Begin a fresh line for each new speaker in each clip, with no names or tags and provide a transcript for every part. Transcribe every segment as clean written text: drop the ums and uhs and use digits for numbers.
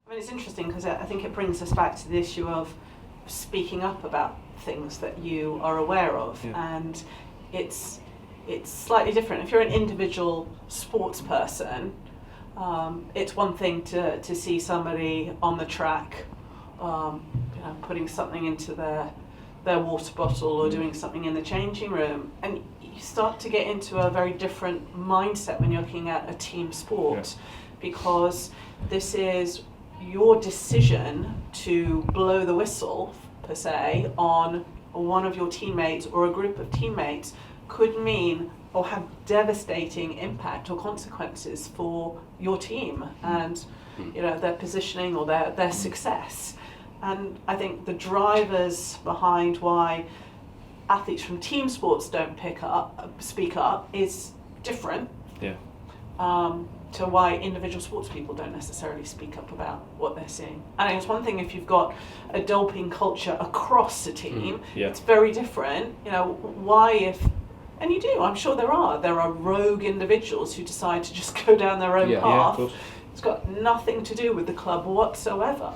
I mean, it's interesting because I think it brings us back to the issue of speaking up about things that you are aware of, and it's slightly different. If you're an individual sports person, it's one thing to see somebody on the track, putting something into their water bottle or doing something in the changing room, and you start to get into a very different mindset when you're looking at a team sport, because this is your decision to blow the whistle, per se, on one of your teammates or a group of teammates could mean or have devastating impact or consequences for your team and their positioning or their success. And I think the drivers behind why athletes from team sports don't speak up is different to why individual sports people don't necessarily speak up about what they're seeing. I think it's one thing if you've got a doping culture across a team, it's very different. Why if, and you do, I'm sure there are rogue individuals who decide to just go down their own path. It's got nothing to do with the club whatsoever.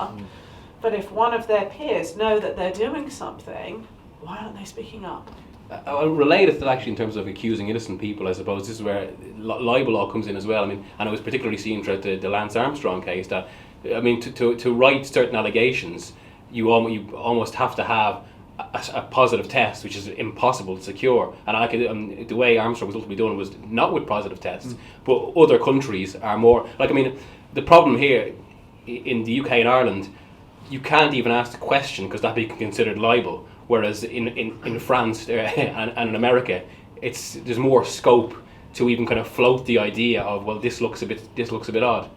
But if one of their peers know that they're doing something, why aren't they speaking up?
I'll relate it to actually in terms of accusing innocent people. I suppose this is where libel law comes in as well. I mean, and it was particularly seen throughout the Lance Armstrong case that, I mean, to write certain allegations, you almost have to have a positive test, which is impossible to secure. And the way Armstrong was ultimately done was not with positive tests, but other countries are more like. I mean, the problem here in the UK and Ireland, you can't even ask the question because that'd be considered libel. Whereas in France and in America, there's more scope to even kind of float the idea of, well, this looks a bit odd.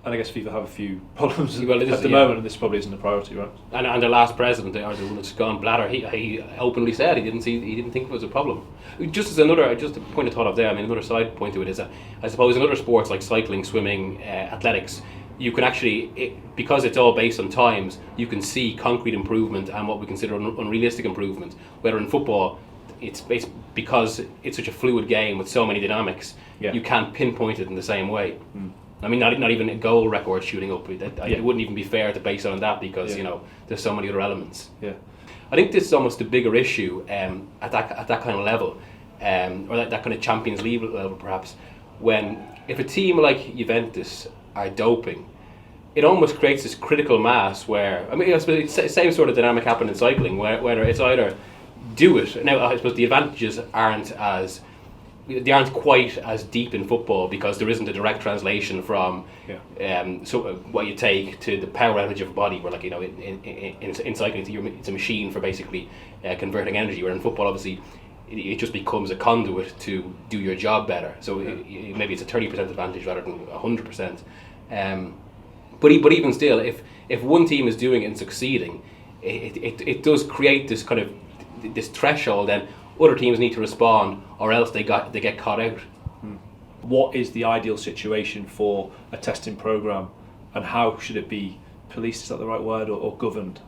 And I guess FIFA have a few problems at
the
moment, and this probably isn't a priority, right?
And the last president, or the one that's gone, Blatter, he openly said he didn't think it was a problem. Just a point of thought of there. I mean, another side point to it is that I suppose in other sports like cycling, swimming, athletics, you can actually, because it's all based on times, you can see concrete improvement and what we consider unrealistic improvement. Whether in football, it's because it's such a fluid game with so many dynamics, you can't pinpoint it in the same way. I mean, not even a goal record shooting up. It wouldn't even be fair to base it on that because there's so many other elements. I think this is almost a bigger issue at that kind of level, or that kind of Champions League level perhaps. If a team like Juventus are doping, it almost creates this critical mass where, I mean, I suppose it's the same sort of dynamic happened in cycling, where it's either do it. Now, I suppose the advantages aren't quite as deep in football because there isn't a direct translation from so what you take to the power outage of a body. Where, like, in cycling, it's a machine for basically converting energy. Where in football, obviously, it just becomes a conduit to do your job better. So maybe it's a 30% advantage rather than 100%. But even still, if one team is doing it and succeeding, it does create this kind of this threshold. Then other teams need to respond, or else they get caught out.
What is the ideal situation for a testing program, and how should it be policed? Is that the right word, or governed?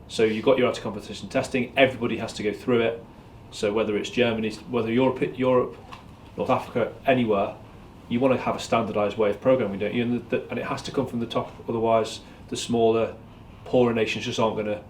So you've got your out of competition testing. Everybody has to go through it. So whether it's Germany, whether Europe, North Africa, anywhere, you want to have a standardised way of programming, don't you? And it has to come from the top. Otherwise, the smaller, poorer nations just aren't going to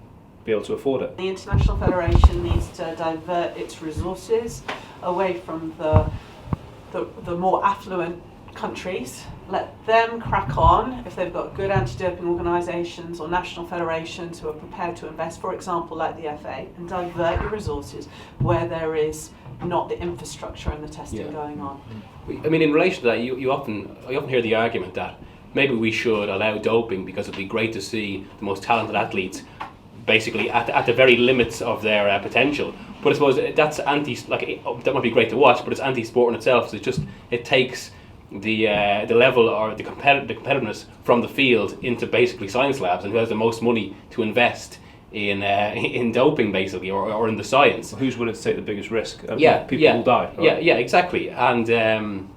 be able to afford it.
The International Federation needs to divert its resources away from the more affluent countries. Let them crack on if they've got good anti-doping organisations or national federations who are prepared to invest, for example, like the FA, and divert your resources where there is not the infrastructure and the testing going on.
I mean, in relation to that, I often hear the argument that maybe we should allow doping because it'd be great to see the most talented athletes basically at the very limits of their potential. But I suppose that's that might be great to watch, but it's anti-sport in itself. So it takes the level or the competitiveness from the field into basically science labs, and who has the most money to invest in doping basically, or in the science.
Well, who's willing to take the biggest risk? People will die.
Right? Yeah, exactly. And in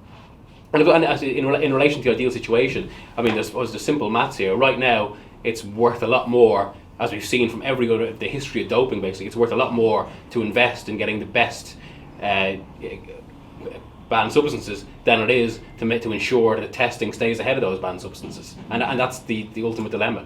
relation to the ideal situation, I mean, there's the simple maths here. Right now, it's worth a lot more, as we've seen from the history of doping. Basically, it's worth a lot more to invest in getting the best banned substances than it is to ensure that testing stays ahead of those banned substances, and that's the ultimate dilemma.